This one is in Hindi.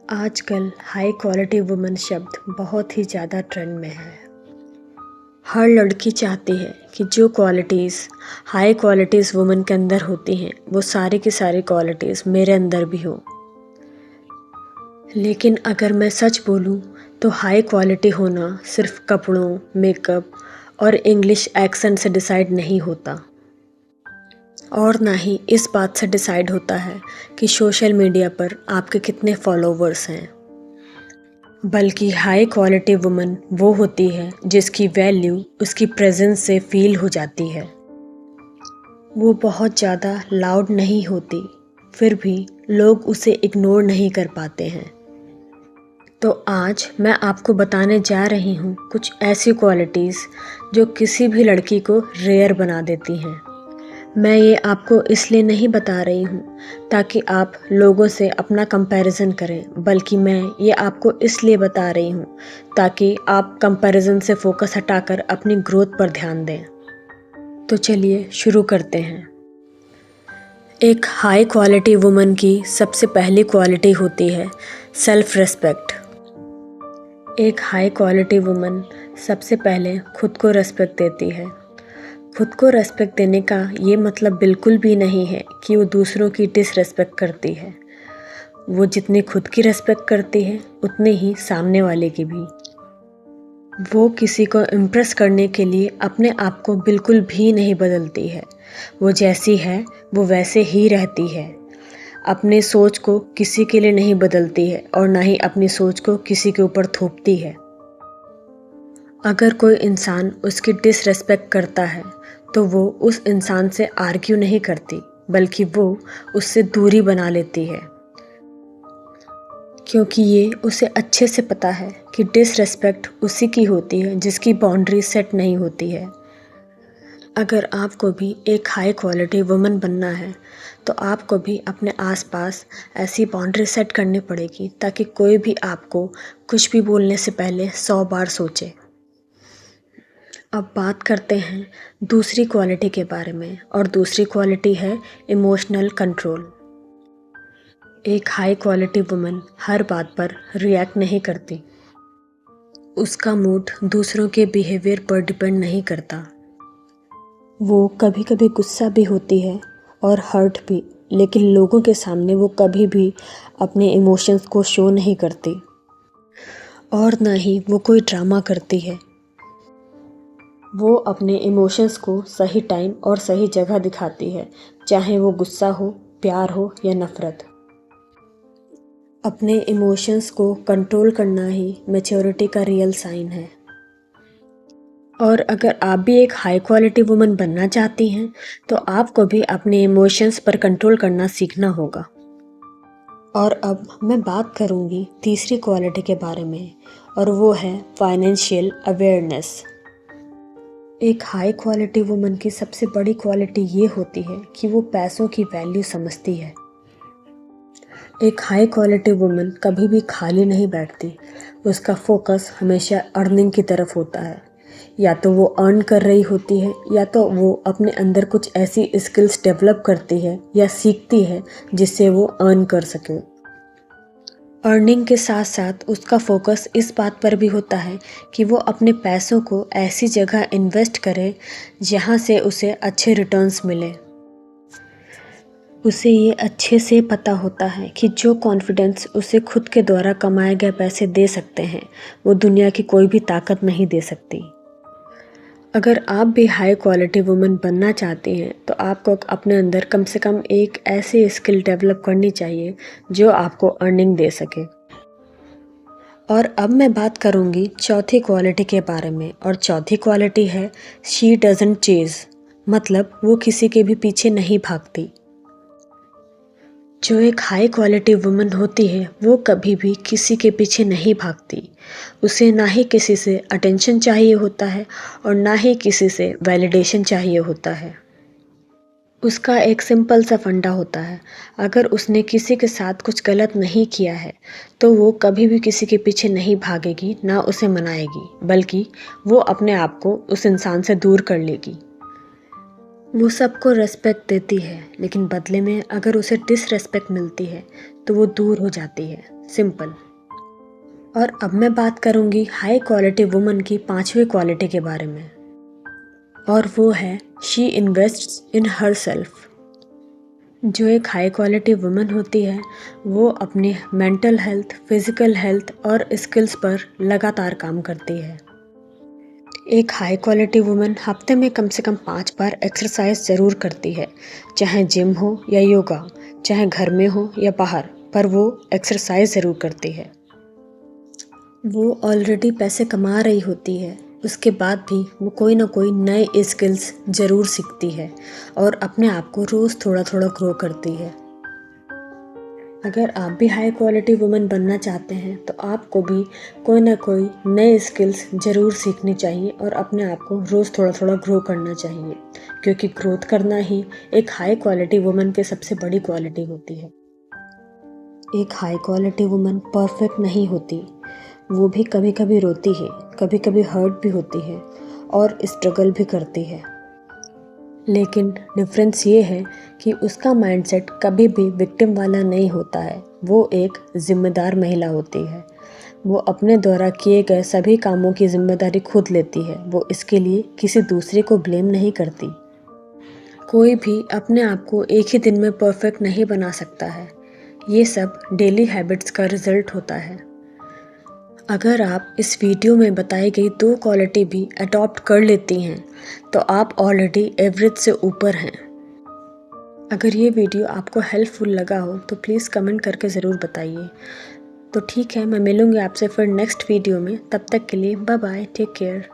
आजकल हाई क्वालिटी वुमन शब्द बहुत ही ज़्यादा ट्रेंड में है। हर लड़की चाहती है कि जो क्वालिटीज़ हाई क्वालिटीज़ वुमन के अंदर होती हैं वो सारी की सारी क्वालिटीज़ मेरे अंदर भी हो। लेकिन अगर मैं सच बोलूँ तो हाई क्वालिटी होना सिर्फ कपड़ों, मेकअप और इंग्लिश एक्सेंट से डिसाइड नहीं होता, और ना ही इस बात से डिसाइड होता है कि सोशल मीडिया पर आपके कितने फॉलोवर्स हैं। बल्कि हाई क्वालिटी वुमन वो होती है जिसकी वैल्यू उसकी प्रेजेंस से फील हो जाती है। वो बहुत ज़्यादा लाउड नहीं होती, फिर भी लोग उसे इग्नोर नहीं कर पाते हैं। तो आज मैं आपको बताने जा रही हूँ कुछ ऐसी क्वालिटीज़ जो किसी भी लड़की को रेयर बना देती हैं। मैं ये आपको इसलिए नहीं बता रही हूँ ताकि आप लोगों से अपना कंपैरिजन करें, बल्कि मैं ये आपको इसलिए बता रही हूँ ताकि आप कंपैरिजन से फोकस हटाकर अपनी ग्रोथ पर ध्यान दें। तो चलिए शुरू करते हैं। एक हाई क्वालिटी वुमन की सबसे पहली क्वालिटी होती है सेल्फ रेस्पेक्ट। एक हाई क्वालिटी वुमन सबसे पहले खुद को रेस्पेक्ट देती है। खुद को रेस्पेक्ट देने का ये मतलब बिल्कुल भी नहीं है कि वो दूसरों की डिसरेस्पेक्ट करती है। वो जितनी खुद की रेस्पेक्ट करती है उतनी ही सामने वाले की भी। वो किसी को इम्प्रेस करने के लिए अपने आप को बिल्कुल भी नहीं बदलती है। वो जैसी है वो वैसे ही रहती है। अपने सोच को किसी के लिए नहीं बदलती है और ना ही अपनी सोच को किसी के ऊपर थोपती है। अगर कोई इंसान उसकी डिसरेस्पेक्ट करता है तो वो उस इंसान से आर्ग्यू नहीं करती, बल्कि वो उससे दूरी बना लेती है, क्योंकि ये उसे अच्छे से पता है कि डिसरेस्पेक्ट उसी की होती है जिसकी बाउंड्री सेट नहीं होती है। अगर आपको भी एक हाई क्वालिटी वुमन बनना है तो आपको भी अपने आसपास ऐसी बाउंड्री सेट करनी पड़ेगी ताकि कोई भी आपको कुछ भी बोलने से पहले 100 बार सोचे। अब बात करते हैं दूसरी क्वालिटी के बारे में, और दूसरी क्वालिटी है इमोशनल कंट्रोल। एक हाई क्वालिटी वुमन हर बात पर रिएक्ट नहीं करती। उसका मूड दूसरों के बिहेवियर पर डिपेंड नहीं करता। वो कभी कभी गुस्सा भी होती है और हर्ट भी, लेकिन लोगों के सामने वो कभी भी अपने इमोशंस को शो नहीं करती, और ना ही वो कोई ड्रामा करती है। वो अपने इमोशंस को सही टाइम और सही जगह दिखाती है, चाहे वो गुस्सा हो, प्यार हो या नफ़रत। अपने इमोशंस को कंट्रोल करना ही मैच्योरिटी का रियल साइन है। और अगर आप भी एक हाई क्वालिटी वुमन बनना चाहती हैं तो आपको भी अपने इमोशंस पर कंट्रोल करना सीखना होगा। और अब मैं बात करूँगी तीसरी क्वालिटी के बारे में, और वो है फाइनेंशियल अवेयरनेस। एक हाई क्वालिटी वुमन की सबसे बड़ी क्वालिटी ये होती है कि वो पैसों की वैल्यू समझती है। एक हाई क्वालिटी वुमन कभी भी खाली नहीं बैठती। उसका फोकस हमेशा अर्निंग की तरफ होता है। या तो वो अर्न कर रही होती है या तो वो अपने अंदर कुछ ऐसी स्किल्स डेवलप करती है या सीखती है जिससे वो अर्न कर सके। अर्निंग के साथ साथ उसका फोकस इस बात पर भी होता है कि वो अपने पैसों को ऐसी जगह इन्वेस्ट करे जहाँ से उसे अच्छे रिटर्न्स मिले। उसे ये अच्छे से पता होता है कि जो कॉन्फिडेंस उसे खुद के द्वारा कमाए गए पैसे दे सकते हैं वो दुनिया की कोई भी ताकत नहीं दे सकती। अगर आप भी हाई क्वालिटी वुमन बनना चाहती हैं तो आपको अपने अंदर कम से कम एक ऐसी स्किल डेवलप करनी चाहिए जो आपको अर्निंग दे सके। और अब मैं बात करूंगी चौथी क्वालिटी के बारे में, और चौथी क्वालिटी है शी डजंट चेज, मतलब वो किसी के भी पीछे नहीं भागती। जो एक हाई क्वालिटी वुमन होती है वो कभी भी किसी के पीछे नहीं भागती। उसे ना ही किसी से अटेंशन चाहिए होता है और ना ही किसी से वैलिडेशन चाहिए होता है। उसका एक सिंपल सा फंडा होता है, अगर उसने किसी के साथ कुछ गलत नहीं किया है तो वो कभी भी किसी के पीछे नहीं भागेगी, ना उसे मनाएगी, बल्कि वो अपने आप को उस इंसान से दूर कर लेगी। वो सबको रेस्पेक्ट देती है, लेकिन बदले में अगर उसे डिसरेस्पेक्ट मिलती है तो वो दूर हो जाती है। सिंपल। और अब मैं बात करूँगी हाई क्वालिटी वुमन की 5वीं क्वालिटी के बारे में, और वो है she invests in her self. जो एक हाई क्वालिटी वुमन होती है वो अपने मेंटल हेल्थ, फिज़िकल हेल्थ और स्किल्स पर लगातार काम करती है। एक हाई क्वालिटी वुमन हफ्ते में कम से कम 5 बार एक्सरसाइज ज़रूर करती है, चाहे जिम हो या योगा, चाहे घर में हो या बाहर, पर वो एक्सरसाइज ज़रूर करती है। वो ऑलरेडी पैसे कमा रही होती है, उसके बाद भी वो कोई ना कोई नए स्किल्स ज़रूर सीखती है और अपने आप को रोज़ थोड़ा थोड़ा ग्रो करती है। अगर आप भी हाई क्वालिटी वुमन बनना चाहते हैं तो आपको भी कोई ना कोई नए स्किल्स ज़रूर सीखने चाहिए और अपने आप को रोज़ थोड़ा थोड़ा ग्रो करना चाहिए, क्योंकि ग्रोथ करना ही एक हाई क्वालिटी वुमन की सबसे बड़ी क्वालिटी होती है। एक हाई क्वालिटी वुमन परफेक्ट नहीं होती, वो भी कभी कभी रोती है, कभी कभी हर्ट भी होती है और स्ट्रगल भी करती है। लेकिन डिफरेंस ये है कि उसका माइंडसेट कभी भी विक्टिम वाला नहीं होता है, वो एक जिम्मेदार महिला होती है। वो अपने द्वारा किए गए सभी कामों की जिम्मेदारी खुद लेती है, वो इसके लिए किसी दूसरे को ब्लेम नहीं करती। कोई भी अपने आप को एक ही दिन में परफेक्ट नहीं बना सकता है, ये सब डेली हैबिट्स का रिजल्ट होता है। अगर आप इस वीडियो में बताई गई 2 क्वालिटी भी अडॉप्ट कर लेती हैं तो आप ऑलरेडी एवरेज से ऊपर हैं। अगर ये वीडियो आपको हेल्पफुल लगा हो तो प्लीज़ कमेंट करके ज़रूर बताइए। तो ठीक है, मैं मिलूँगी आपसे फिर नेक्स्ट वीडियो में। तब तक के लिए बाय बाय, टेक केयर।